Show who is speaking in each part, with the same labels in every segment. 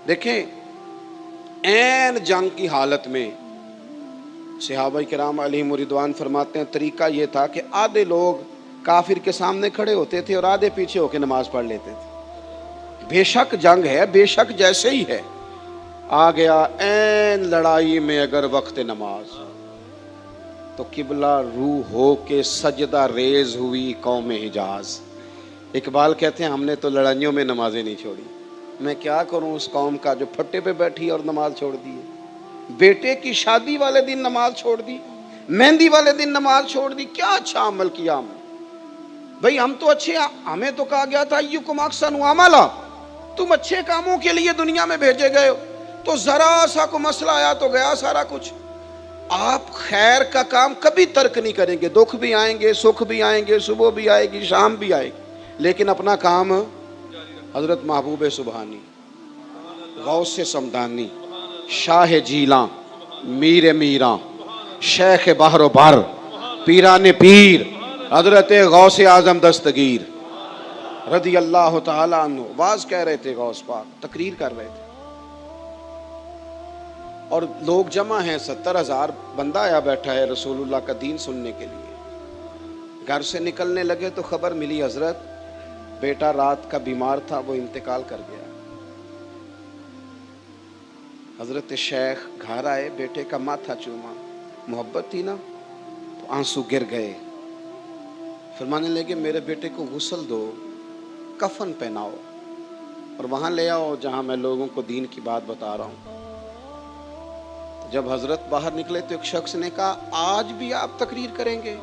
Speaker 1: دیکھیں عین جنگ کی حالت میں صحابہ کرام علیہم رضوان فرماتے ہیں طریقہ یہ تھا کہ آدھے لوگ کافر کے سامنے کھڑے ہوتے تھے اور آدھے پیچھے ہو کے نماز پڑھ لیتے تھے. بے شک جنگ ہے، بے شک جیسے ہی ہے. آ گیا عین لڑائی میں اگر وقت نماز تو قبلہ رو ہو کے سجدہ ریز ہوئی قوم حجاز. اقبال کہتے ہیں ہم نے تو لڑائیوں میں نمازیں نہیں چھوڑی. میں کیا کروں اس قوم کا جو پھٹے پہ بیٹھی اور نماز چھوڑ دی ہے. بیٹے کی شادی والے دن نماز چھوڑ دی، مہندی والے دن نماز چھوڑ دی. کیا اچھا عمل کیا ہم نے بھائی. ہم تو اچھے، ہمیں تو کہا گیا تھا ایکم احسن عملا، تم اچھے کاموں کے لیے دنیا میں بھیجے گئے ہو. تو ذرا سا کو مسئلہ آیا تو گیا سارا کچھ. آپ خیر کا کام کبھی ترک نہیں کریں گے. دکھ بھی آئیں گے، سکھ بھی آئیں گے، صبح بھی آئے گی، شام بھی آئے گی، لیکن اپنا کام. حضرت محبوب سبحانی، غوث سمدانی، شاہ جیلاں، میر میراں، شیخ بحر و بر، پیران پیر، حضرت غوث اعظم دستگیر رضی اللہ تعالی عنہ واز کہہ رہے تھے. غوث پاک تقریر کر رہے تھے اور لوگ جمع ہیں. 70,000 بندہ آیا بیٹھا ہے رسول اللہ کا دین سننے کے لیے. گھر سے نکلنے لگے تو خبر ملی حضرت بیٹا رات کا بیمار تھا، وہ انتقال کر گیا. حضرت شیخ گھر آئے، بیٹے کا ماتھا چوما، محبت تھی نا تو آنسو گر گئے. فرمانے لگے میرے بیٹے کو غسل دو، کفن پہناؤ اور وہاں لے آؤ جہاں میں لوگوں کو دین کی بات بتا رہا ہوں. جب حضرت باہر نکلے تو ایک شخص نے کہا آج بھی آپ تقریر کریں گے؟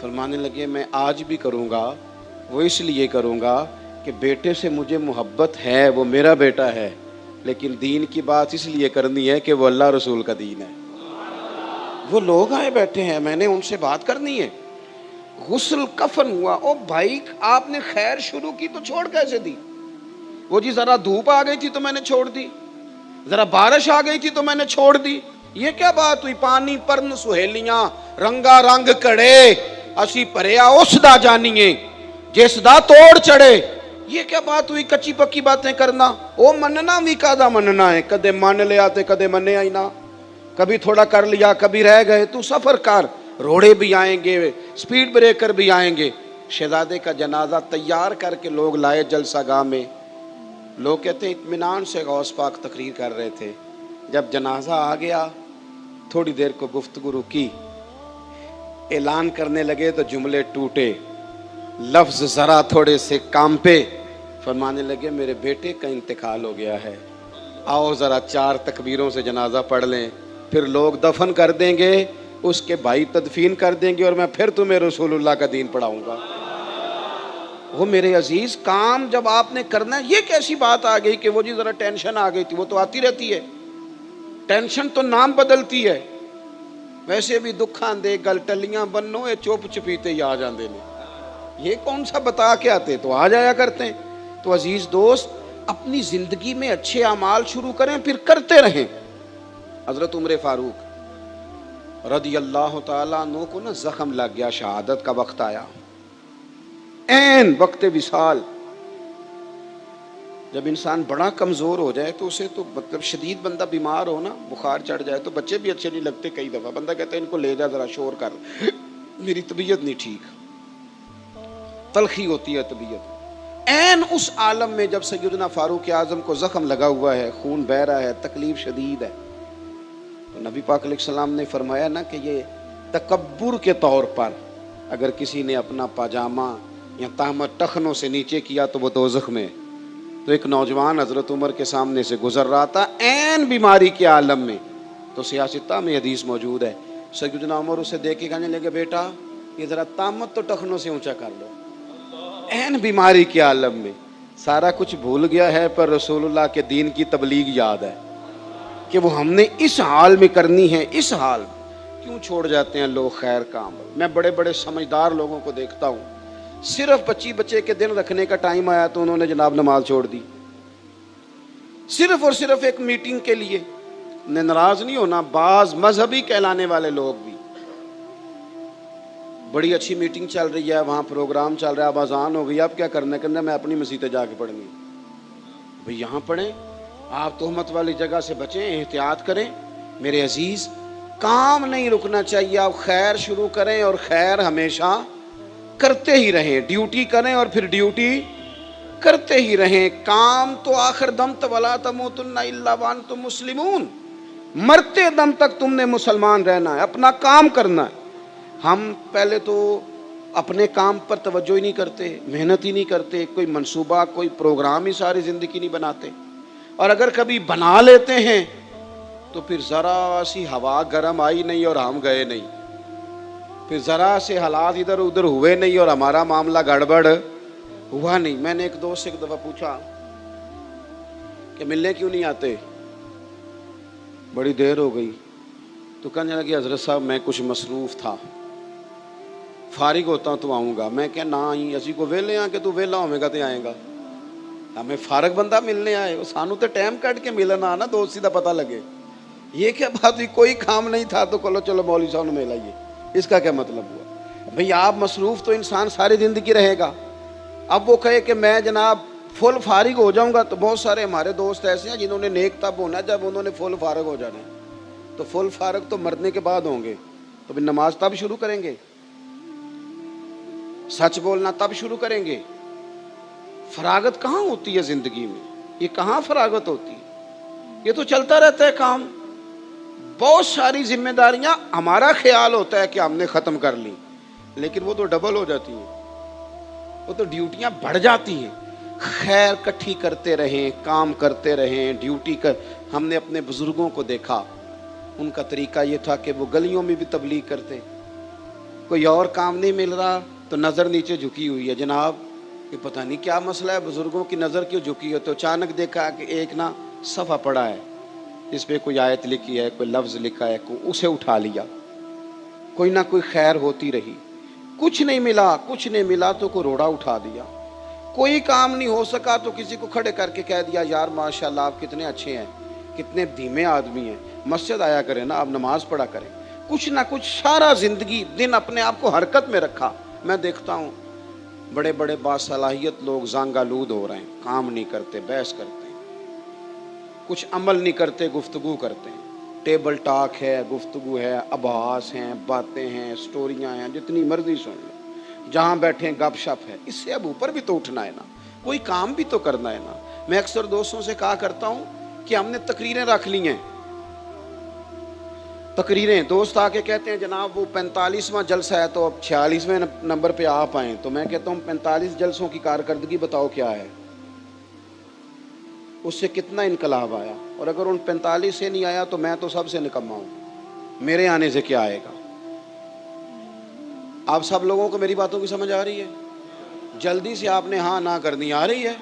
Speaker 1: فرمانے لگے میں آج بھی کروں گا. وہ اس لیے کروں گا کہ بیٹے سے مجھے محبت ہے، وہ میرا بیٹا ہے، لیکن دین کی بات اس لیے کرنی ہے کہ وہ اللہ رسول کا دین ہے. وہ لوگ آئے بیٹھے ہیں، میں نے ان سے بات کرنی ہے. غسل کفن ہوا. او بھائی آپ نے خیر شروع کی تو چھوڑ کیسے دی؟ وہ جی ذرا دھوپ آ گئی تھی تو میں نے چھوڑ دی، ذرا بارش آ گئی تھی تو میں نے چھوڑ دی. یہ کیا بات ہوئی؟ پانی پرن سہیلیاں رنگا رنگ کڑے اسی پریا اس دا جانیے جس دا توڑ چڑھے. یہ کیا بات ہوئی کچی پکی باتیں کرنا؟ او مننا بھی کدا مننا ہے، کدے مان لیا تے کدے منیا ہی نہ. کبھی تھوڑا کر لیا، کبھی رہ گئے. تو سفر کر، روڑے بھی آئیں گے، سپیڈ بریکر بھی آئیں گے. شہزادے کا جنازہ تیار کر کے لوگ لائے جلسہ گاہ میں. لوگ کہتے ہیں اطمینان سے غوث پاک تقریر کر رہے تھے. جب جنازہ آ گیا تھوڑی دیر کو گفتگو رکی، اعلان کرنے لگے تو جملے ٹوٹے، لفظ ذرا تھوڑے سے کانپے. فرمانے لگے میرے بیٹے کا انتقال ہو گیا ہے، آؤ ذرا 4 تکبیروں سے جنازہ پڑھ لیں، پھر لوگ دفن کر دیں گے، اس کے بھائی تدفین کر دیں گے اور میں پھر تمہیں رسول اللہ کا دین پڑھاؤں گا. وہ میرے عزیز کام جب آپ نے کرنا ہے. یہ کیسی بات آ گئی کہ وہ جی ذرا ٹینشن آ گئی تھی؟ وہ تو آتی رہتی ہے، ٹینشن تو نام بدلتی ہے. ویسے بھی دکھاں دے گل ٹلیاں بنو، یہ چپ چپیتے ہی آ جاندے نے. یہ کون سا بتا کے آتے، تو آ جایا کرتے ہیں. تو عزیز دوست اپنی زندگی میں اچھے اعمال شروع کریں، پھر کرتے رہیں. حضرت عمر فاروق رضی اللہ تعالیٰ عنہ کو نا زخم لگ گیا، شہادت کا وقت آیا، عین وقت وصال. جب انسان بڑا کمزور ہو جائے تو اسے تو مطلب شدید بندہ بیمار ہو نا، بخار چڑھ جائے تو بچے بھی اچھے نہیں لگتے. کئی دفعہ بندہ کہتا ہے ان کو لے جا ذرا شور کر، میری طبیعت نہیں ٹھیک، تلخی ہوتی ہے طبیعت. عین اس عالم میں جب سیدنا فاروق اعظم کو زخم لگا ہوا ہے، خون بہہ رہا ہے، تکلیف شدید ہے، تو نبی پاک علیہ السلام نے فرمایا نا کہ یہ تکبر کے طور پر اگر کسی نے اپنا پاجامہ یا تہمت ٹخنوں سے نیچے کیا تو وہ دوزخ میں. تو ایک نوجوان حضرت عمر کے سامنے سے گزر رہا تھا عین بیماری کے عالم میں. تو سیاستہ میں حدیث موجود ہے، سیدنا عمر اسے دیکھ کے کہنے لگے بیٹا یہ ذرا تہمت تو ٹخنوں سے اونچا کر لو. عین بیماری کے عالم میں سارا کچھ بھول گیا ہے، پر رسول اللہ کے دین کی تبلیغ یاد ہے کہ وہ ہم نے اس حال میں کرنی ہے. اس حال کیوں چھوڑ جاتے ہیں لوگ خیر کام؟ میں بڑے بڑے سمجھدار لوگوں کو دیکھتا ہوں، صرف بچے کے دن رکھنے کا ٹائم آیا تو انہوں نے جناب نماز چھوڑ دی، صرف اور صرف ایک میٹنگ کے لیے. ناراض نہیں ہونا، بعض مذہبی کہلانے والے لوگ بھی بڑی اچھی میٹنگ چل رہی ہے، وہاں پروگرام چل رہا ہے، اب اذان ہو گئی، اب کیا کرنا ہے؟ میں اپنی مسجد جا کے پڑھنی. بھئی یہاں پڑھیں، آپ تہمت والی جگہ سے بچیں، احتیاط کریں۔ میرے عزیز، کام نہیں رکنا چاہیے، آپ خیر شروع کریں اور خیر ہمیشہ کرتے ہی رہیں، ڈیوٹی کریں اور پھر ڈیوٹی کرتے ہی رہیں۔ کام تو آخر دم تک وَلَا تَمُوتُنَّ إِلَّا وَأَنْتُمْ مُسْلِمُونَ، مرتے دم تک تم نے مسلمان رہنا ہے، اپنا کام کرنا ہے۔ ہم پہلے تو اپنے کام پر توجہ ہی نہیں کرتے، محنت ہی نہیں کرتے، کوئی منصوبہ کوئی پروگرام ہی ساری زندگی نہیں بناتے، اور اگر کبھی بنا لیتے ہیں تو پھر ذرا سی ہوا گرم آئی نہیں اور ہم گئے نہیں، پھر ذرا سے حالات ادھر ادھر ہوئے نہیں اور ہمارا معاملہ گڑبڑ ہوا نہیں۔ میں نے ایک دوست سے ایک دفعہ پوچھا کہ ملنے کیوں نہیں آتے، بڑی دیر ہو گئی، تو کہنے لگا کہ حضرت صاحب میں کچھ مصروف تھا، فارغ ہوتا ہوں تو آؤں گا۔ میں کہ نہ ہی اسی کو ویلے آ کے تو ویلا ہوے گا تے آئے گا، ہمیں فارغ بندہ ملنے آئے، سانو تے ٹائم کٹ کے ملنا نا، دوستی دا پتہ لگے۔ یہ کیا بات ہوئی، کوئی کام نہیں تھا تو چلو مولوی صاحب نے مل آئیے، اس کا کیا مطلب ہوا؟ بھئی آپ مصروف تو انسان ساری زندگی رہے گا۔ اب وہ کہے کہ میں جناب فل فارغ ہو جاؤں گا، تو بہت سارے ہمارے دوست ایسے ہیں جنہوں نے نیک تب ہونا ہے جب انہوں نے فل فارغ ہو جانا ہے، تو فل فارغ تو مرنے کے بعد ہوں گے، تو پھر نماز تب شروع کریں گے، سچ بولنا تب شروع کریں گے۔ فراغت کہاں ہوتی ہے زندگی میں؟ یہ کہاں فراغت ہوتی ہے؟ یہ تو چلتا رہتا ہے کام۔ بہت ساری ذمہ داریاں ہمارا خیال ہوتا ہے کہ ہم نے ختم کر لی، لیکن وہ تو ڈبل ہو جاتی ہیں، وہ تو ڈیوٹیاں بڑھ جاتی ہیں۔ خیر کٹھی کرتے رہیں، کام کرتے رہیں، ڈیوٹی کر۔ ہم نے اپنے بزرگوں کو دیکھا، ان کا طریقہ یہ تھا کہ وہ گلیوں میں بھی تبلیغ کرتے، کوئی اور کام نہیں مل رہا تو نظر نیچے جھکی ہوئی ہے، جناب یہ پتہ نہیں کیا مسئلہ ہے، بزرگوں کی نظر کیوں جھکی ہے؟ تو اچانک دیکھا کہ ایک نا صفحہ پڑا ہے، اس پہ کوئی آیت لکھی ہے، کوئی لفظ لکھا ہے، اسے اٹھا لیا، کوئی نہ کوئی خیر ہوتی رہی۔ کچھ نہیں ملا تو کوئی روڑا اٹھا دیا، کوئی کام نہیں ہو سکا تو کسی کو کھڑے کر کے کہہ دیا یار ماشاءاللہ آپ کتنے اچھے ہیں، کتنے دھیمے آدمی ہیں، مسجد آیا کریں نا، آپ نماز پڑھا کریں۔ کچھ نہ کچھ سارا زندگی دن اپنے آپ کو حرکت میں رکھا۔ میں دیکھتا ہوں بڑے بڑے باصلاحیت لوگ زانگ آلود ہو رہے ہیں، کام نہیں کرتے، بحث کرتے ہیں، کچھ عمل نہیں کرتے، گفتگو کرتے ہیں، ٹیبل ٹاک ہے، گفتگو ہے، ابحاث ہیں، باتیں ہیں، سٹوریاں ہیں، جتنی مرضی سن لو، جہاں بیٹھیں گپ شپ ہے۔ اس سے اب اوپر بھی تو اٹھنا ہے نا، کوئی کام بھی تو کرنا ہے نا۔ میں اکثر دوستوں سے کہا کرتا ہوں کہ ہم نے تقریریں رکھ لی ہیں، تقریریں، دوست آ کے کہتے ہیں جناب وہ 45واں جلسہ ہے تو اب 46ویں نمبر پہ آپ آئیں، تو میں کہتا ہوں 45 جلسوں کی کارکردگی بتاؤ کیا ہے، اس سے کتنا انقلاب آیا، اور اگر ان 45 سے نہیں آیا تو میں تو سب سے نکما ہوں، میرے آنے سے کیا آئے گا؟ آپ سب لوگوں کو میری باتوں کی سمجھ آ رہی ہے؟ جلدی سے آپ نے ہاں نہ کرنی آ رہی ہے؟